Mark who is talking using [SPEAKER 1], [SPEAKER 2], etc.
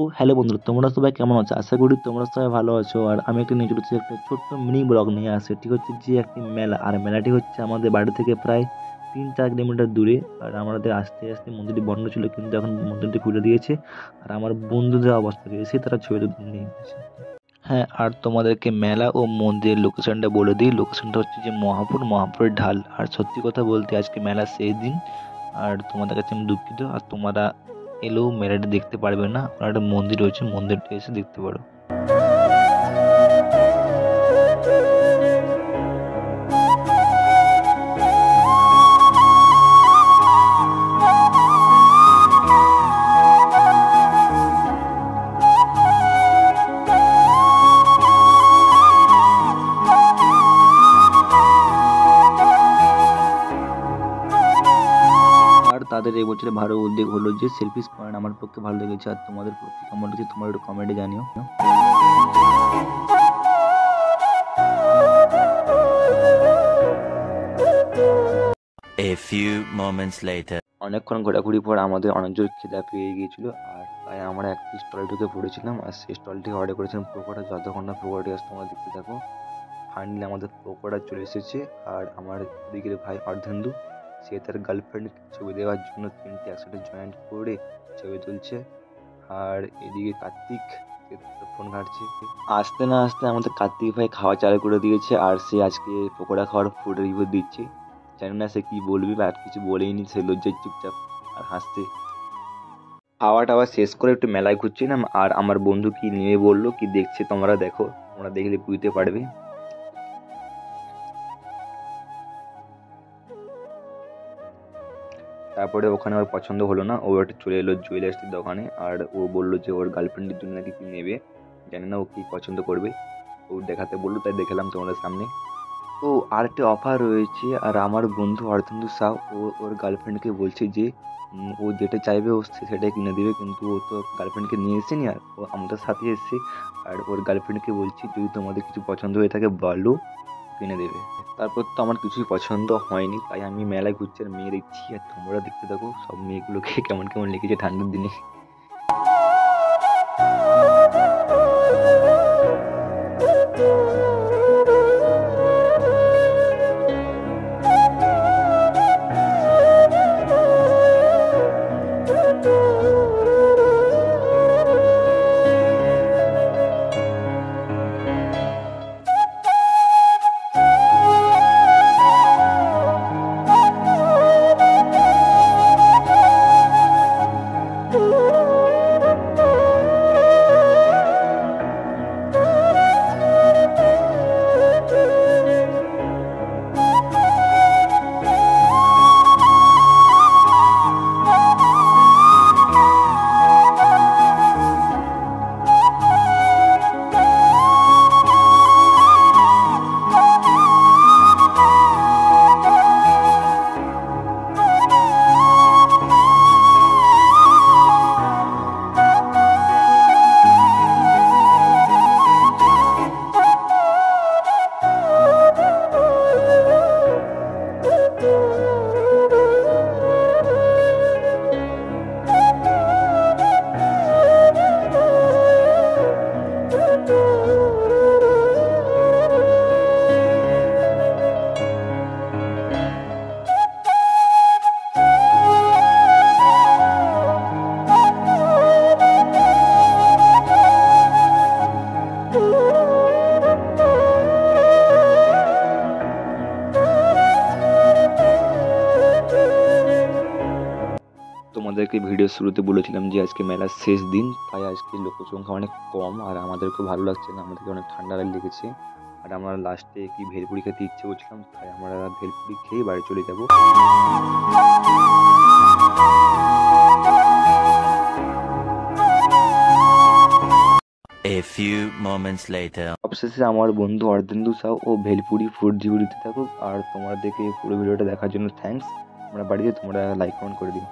[SPEAKER 1] ও hello বন্ধুরা, তোমরা সবাই কেমন আছো? আশা করি তোমরা সবাই ভালো আছো। আর আমি একটা নিয়ে চলেছি, একটা ছোট্ট মিনি ব্লগ নিয়ে আসে। ঠিক হচ্ছে যে একটি মেলা, আর মেলাটি হচ্ছে আমাদের বাড়ি থেকে প্রায় 3-4 কিলোমিটার দূরে। আর আমাদের আসতে আসতে মন্দিরটি বন্ধ ছিল, কিন্তু এখন মন্দিরটি খুলে দিয়েছে। আর আমার বন্ধুদের অবস্থা রয়েছে, তারা ছবি তুলতে নিয়ে গেছে। হ্যাঁ, আর তোমাদেরকে মেলা ও মন্দিরের লোকেশনটা বলে দিই। লোকেশনটা হচ্ছে যে মহাপুরের ঢাল। আর সত্যি কথা বলতে আজকে মেলার শেষ দিন। আর তোমাদের কাছে আমি দুঃখিত, আর তোমরা এলেও মেলাটা দেখতে পারবে না। ওখানে একটা মন্দির রয়েছে, মন্দিরটা এসে দেখতে পারো। আর তাদের এই বছরে ভালো উদ্যোগ হলো যে সেলফি পয়েন্ট, আমার পক্ষে ভালো লেগেছে। আর তোমাদের পক্ষে কেমন লেগেছে তোমরা একটু কমেন্টে জানিও।
[SPEAKER 2] A few moments later.
[SPEAKER 1] অনেকক্ষণ ঘোরাঘুরি পর আমাদের অনেক জোর খিদা পেয়ে গিয়েছিল। আর তাই আমরা একটি স্টলে ঢুকে পড়েছিলাম। আর সেই স্টলটি অর্ডার করেছিলাম পকোড়া। যতক্ষণ না পকোড়াটি আসছে তোমরা দেখতে থাকো। ফাইনালি আমাদের পকোড়া চলে এসেছে। আর আমার দিকের ভাই অর্ধেন্দু, সে তার গার্লফ্রেন্ড ছবি দেওয়ার জন্য 3টে একসাথে জয়েন্ট করে ছবি তুলছে। আর এদিকে কার্তিক ফোন ঘাঁটছে। আসতে না আসতে আমাদের কার্তিক ভাই খাওয়া চালু করে দিয়েছে। আর সে আজকে পকোড়া খাওয়ার ফুড রিভিউ দিচ্ছে। জানি না সে কি বলবি, বা আর কিছু বলেইনি, সে লজ্জায় চুপচাপ আর হাসছে। খাওয়া টাওয়া শেষ করে একটু মেলায় ঘুরছিলাম। আর আমার বন্ধু কি নিয়ে বললো, কি দেখছে তোমরা দেখো, তোমরা দেখলে বুঝতে পারবে। তারপরে ওখানে ওর পছন্দ হলো না, ও একটা চলে এলো জুয়েলার্সের দোকানে। আর ও বললো যে ওর গার্লফ্রেন্ডের জন্য নাকি কি নেবে, জানি না ও কি পছন্দ করবে। ও দেখাতে বললো, তাই দেখালাম তোমাদের সামনে। ও আর একটা অফার রয়েছে। আর আমার বন্ধু অর্ধেন্দু সাউ ওর গার্লফ্রেন্ডকে বলছে যে ও যেটা চাইবে ও সেটাই কিনে দেবে, কিন্তু ও তো গার্লফ্রেন্ডকে নিয়ে এসেনি, আর ও আমাদের সাথে এসেছে। আর ওর গার্লফ্রেন্ডকে বলছি যদি তোমাদের কিছু পছন্দ হয়ে থাকে বলো, কিনে দেবে। তারপর তো আমার কিছুই পছন্দ হয়নি, তাই আমি মেলায় ঘুরছি আর মেয়ে দেখছি। আর তোমরা দেখতে থাকো সব মেয়েগুলোকে কেমন কেমন লেগেছে ঠান্ডার দিনে। তোমাদেরকে ভিডিও শুরুতে বলেছিলাম যে আজকে মেলার শেষ দিন, তাই আজকে লোকের সংখ্যা অনেক কম। আর আমাদেরকে ভালো লাগছে না, আমাদেরকে অনেক ঠান্ডা লেগেছে। আর আমরা লাস্টে কি ভেলপুরি খেতে ইচ্ছে করছিলাম, তাই আমরা ভেলপুরি খেয়ে বাড়ি চলে যাব।
[SPEAKER 2] A few moments later.
[SPEAKER 1] অবশেষে আমার বন্ধু অর্ধেন্দু সাউ ও ভেলপুরি ফুড রিভিউ দিতে থাকুক। আর তোমাদেরকে পুরো ভিডিওটা দেখার জন্য থ্যাঙ্কস। আমরা বাড়িতে তোমরা লাইক কমেন্ট করে দিও।